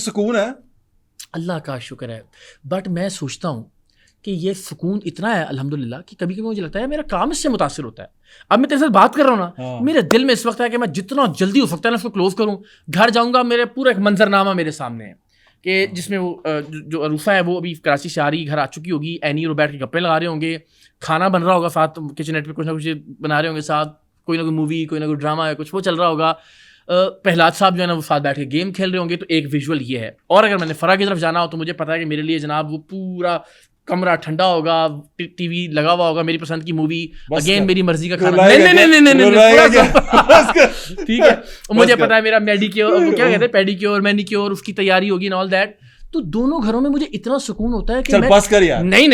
सुकून है, अल्लाह का शुक्र है। बट मैं सोचता हूँ कि ये सुकून इतना है अल्हम्दुलिल्लाह कि कभी कभी मुझे लगता है मेरा काम इससे मुतासिर होता है। अब मैं तेरे साथ बात कर रहा हूँ ना, हाँ। मेरे दिल में इस वक्त है कि मैं जितना जल्दी हो सकता है ना उसको क्लोज करूँ, घर जाऊँगा, मेरे पूरा एक मंजरनामा मेरे सामने है कि जिसमें वो जो अरूफा है वो अभी कराची से आ रही, घर आ चुकी होगी, एनी और बैठ के गप्पे लगा रहे होंगे, खाना बन रहा होगा साथ, किचन नेट पे कुछ ना कुछ बना रहे होंगे साथ, कोई ना कोई मूवी, कोई ना कोई ड्रामा है, कुछ वो चल रहा होगा। प्रहलाद साहब जो है ना वो साथ बैठ के गेम खेल रहे होंगे। तो एक विजुअल ये है। और अगर मैंने फरा की तरफ जाना हो तो मुझे पता है कि मेरे लिए जनाब वो पूरा कमरा ठंडा होगा, टीवी लगा हुआ होगा, मेरी पसंद की मूवी, अगेन मेरी मर्जी का खाना, नहीं, ठीक है। मुझे पता है मेरा मेडिक्योर, वो क्या कहते हैं, पेडिक्योर, मैनिक्योर, उसकी तैयारी होगी एंड ऑल दैट। तो दोनों घरों में मुझे इतना सुकून होता है कि चल बस कर यार। नहीं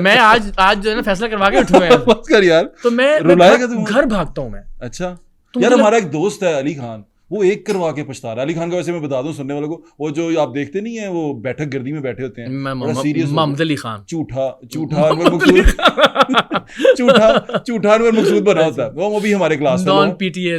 मैं आज जो है ना फैसला करवा के उठूंगा यार। बस कर यार। तो मैं घर भागता हूँ मैं। अच्छा यार, हमारा एक दोस्त है अली खान, वो एक करवा के पछता रहा है। अली खान का वैसे मैं बता दूं सुनने वालों को, वो जो आप देखते नहीं है वो बैठक गर्दी में बैठे होते हैं, मोहम्मद अली खान, झूठा अनवर मकसूद बना होता है, वो भी हमारे क्लास में, नॉन पीटीए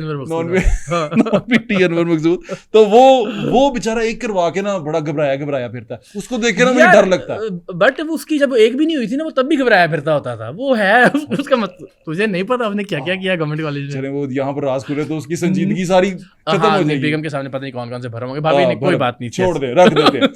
अनवर मकसूद। तो वो बेचारा एक करवा के ना बड़ा घबराया फिरता है, उसको देख के ना मुझे डर लगता है। बट उसकी जब एक भी नहीं हुई थी ना, वो तब भी घबराया फिरता होता था। वो है उसका मतलब, तुझे नहीं पता उसने क्या क्या किया गवर्नमेंट कॉलेज में। चले वो यहाँ पर राज खुले तो उसकी संजीदगी सारी खत्म हो जाएगी। बेगम के सामने पता नहीं कौन कौन से भरे होंगे। भाभी ने कोई बात नहीं, छोड़ दे, रख देते।